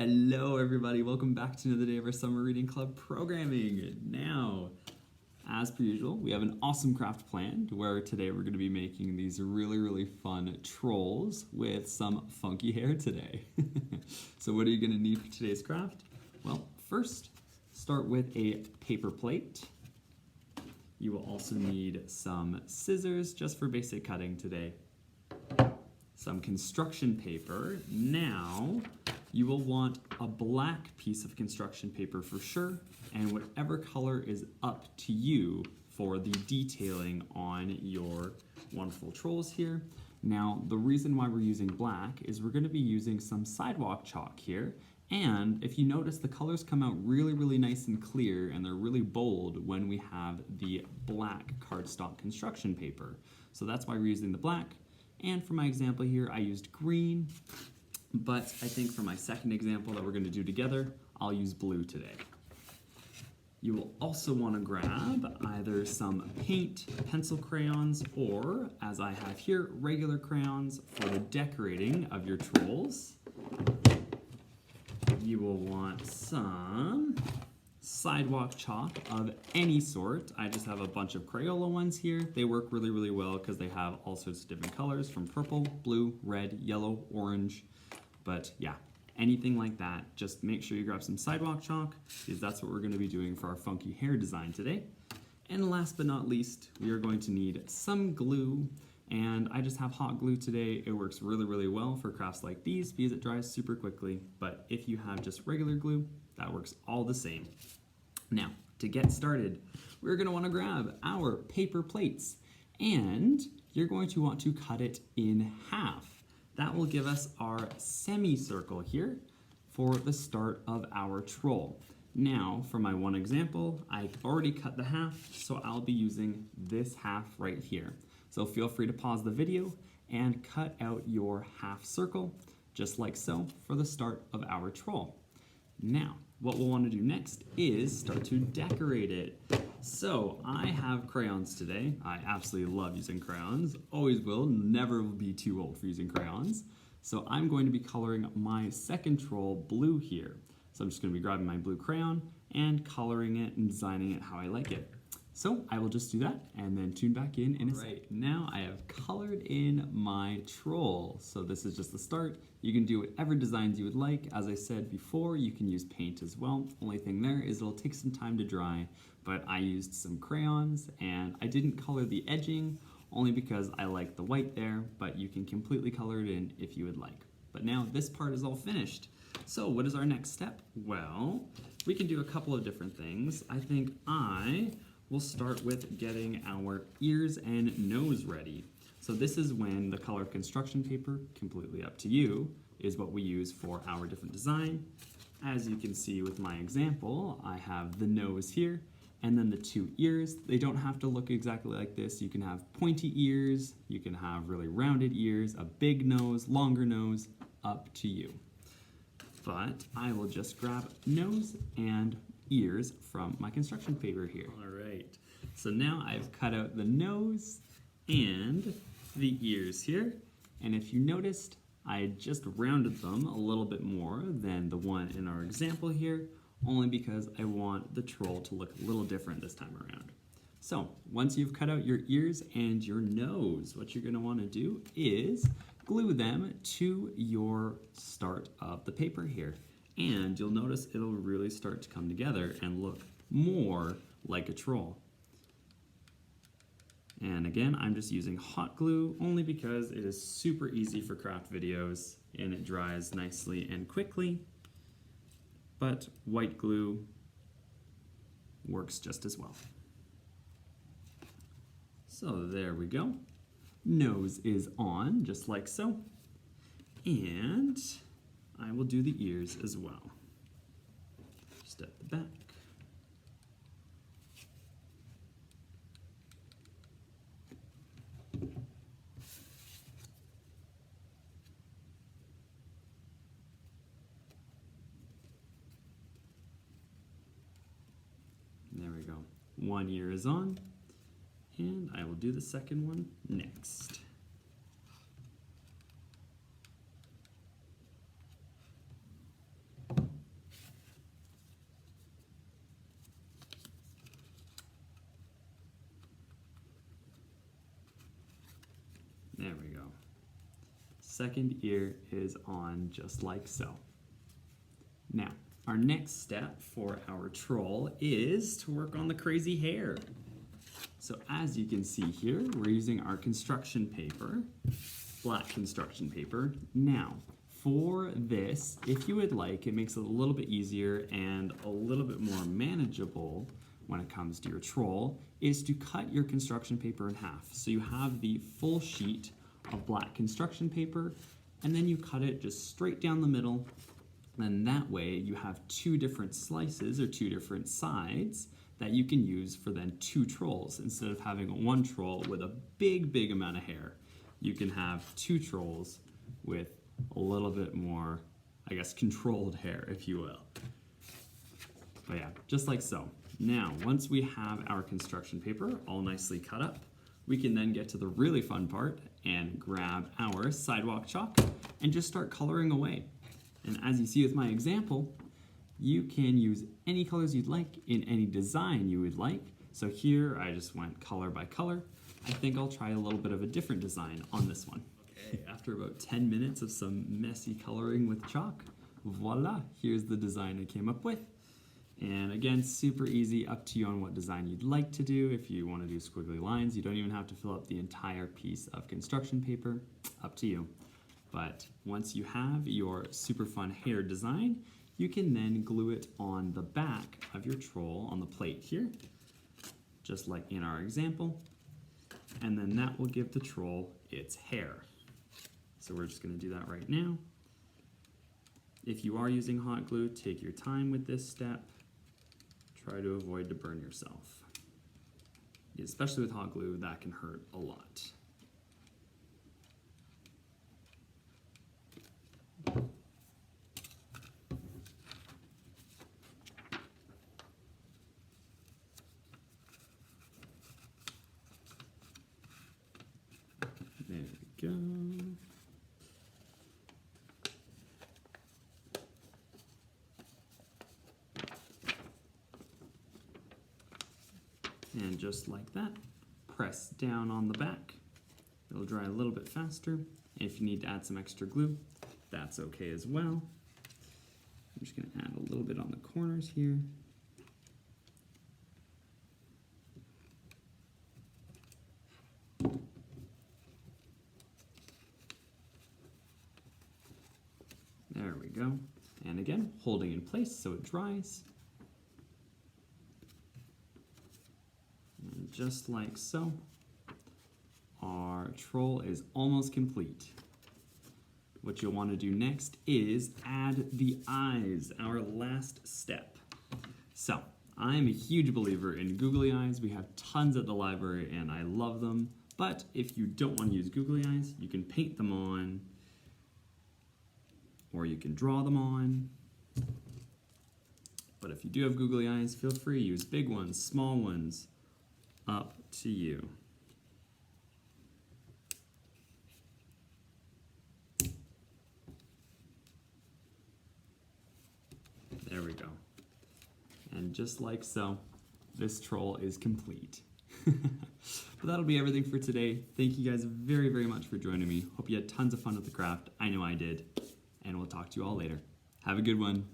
Hello everybody, welcome back to another day of our Summer Reading Club programming. Now, as per usual, we have an awesome craft planned where today we're going to be making these really fun trolls with some funky hair today. So what are you going to need for today's craft? Well, first, start with a paper plate. You will also need some scissors just for basic cutting today. Some construction paper. Now, you will want a black piece of construction paper for sure, and whatever color is up to you for the detailing on your wonderful trolls here. Now, the reason why we're using black is we're going to be using some sidewalk chalk here, and if you notice, the colors come out really nice and clear, and they're really bold when we have the black cardstock construction paper. So that's why we're using the black. And for my example here, I used green, but I think for my second example that we're going to do together, I'll use blue today. You will also want to grab either some paint, pencil crayons, or, as I have here, regular crayons for the decorating of your trolls. You will want some sidewalk chalk of any sort. I just have a bunch of Crayola ones here. They work really well because they have all sorts of different colors from purple, blue, red, yellow, orange. But yeah, anything like that, just make sure you grab some sidewalk chalk because that's what we're going to be doing for our funky hair design today. And last but not least, we are going to need some glue. And I just have hot glue today. It works really well for crafts like these because it dries super quickly. But if you have just regular glue, that works all the same. Now, to get started, we're going to want to grab our paper plates, and you're going to want to cut it in half. That will give us our semicircle here for the start of our troll. Now, for my one example, I already cut the half, so I'll be using this half right here. So feel free to pause the video and cut out your half circle, just like so, for the start of our troll. Now, what we'll want to do next is start to decorate it. So I have crayons today. I absolutely love using crayons. Always will, never will be too old for using crayons. So I'm going to be coloring my second troll blue here. So I'm just going to be grabbing my blue crayon and coloring it and designing it how I like it. So I will just do that and then tune back in a second. Right, now I have colored in my troll. So this is just the start. You can do whatever designs you would like. As I said before, you can use paint as well. Only thing there is it'll take some time to dry, but I used some crayons and I didn't color the edging only because I like the white there, but you can completely color it in if you would like. But now this part is all finished. So what is our next step? Well, we can do a couple of different things. I think we'll start with getting our ears and nose ready. So this is when the color construction paper, completely up to you, is what we use for our different design. As you can see with my example, I have the nose here, and then the two ears. They don't have to look exactly like this. You can have pointy ears, you can have really rounded ears, a big nose, longer nose, up to you. But I will just grab nose and ears from my construction paper here. All right, so now I've cut out the nose and the ears here, and if you noticed, I just rounded them a little bit more than the one in our example here, only because I want the troll to look a little different this time around. So once you've cut out your ears and your nose, what you're going to want to do is glue them to your start of the paper here. And you'll notice it'll really start to come together and look more like a troll. And again, I'm just using hot glue only because it is super easy for craft videos and it dries nicely and quickly. But white glue works just as well. So there we go. Nose is on, just like so. And I will do the ears as well. Just at the back. There we go. One ear is on, and I will do the second one next. second ear is on just like so. Now, our next step for our troll is to work on the crazy hair. So as you can see here, we're using our construction paper, black construction paper. Now, for this, if you would like, it makes it a little bit easier and a little bit more manageable when it comes to your troll, is to cut your construction paper in half. So you have the full sheet of black construction paper, and then you cut it just straight down the middle, and that way you have two different slices or two different sides that you can use for then two trolls. Instead of having one troll with a big amount of hair, you can have two trolls with a little bit more, I guess, controlled hair, if you will. But yeah, just like so. Now, once we have our construction paper all nicely cut up, we can then get to the really fun part and grab our sidewalk chalk and just start coloring away. And as you see with my example, you can use any colors you'd like in any design you would like. So here I just went color by color. I think I'll try a little bit of a different design on this one. Okay, after about 10 minutes of some messy coloring with chalk, voila, here's the design I came up with. And again, super easy, up to you on what design you'd like to do. If you want to do squiggly lines, you don't even have to fill up the entire piece of construction paper, up to you. But once you have your super fun hair design, you can then glue it on the back of your troll on the plate here, just like in our example. And then that will give the troll its hair. So we're just going to do that right now. If you are using hot glue, take your time with this step. Try to avoid to burn yourself. Especially with hot glue, that can hurt a lot. There we go. And just like that, press down on the back. It'll dry a little bit faster. And if you need to add some extra glue, that's okay as well. I'm just going to add a little bit on the corners here. There we go. And again, holding in place so it dries. And just like so, our troll is almost complete. What you'll want to do next is add the eyes, our last step. So, I'm a huge believer in googly eyes. We have tons at the library and I love them. But if you don't want to use googly eyes, you can paint them on, or you can draw them on. But if you do have googly eyes, feel free to use big ones, small ones, up to you. There we go. And just like so, this troll is complete. But that'll be everything for today. Thank you guys very much for joining me. Hope you had tons of fun with the craft. I know I did. And we'll talk to you all later. Have a good one.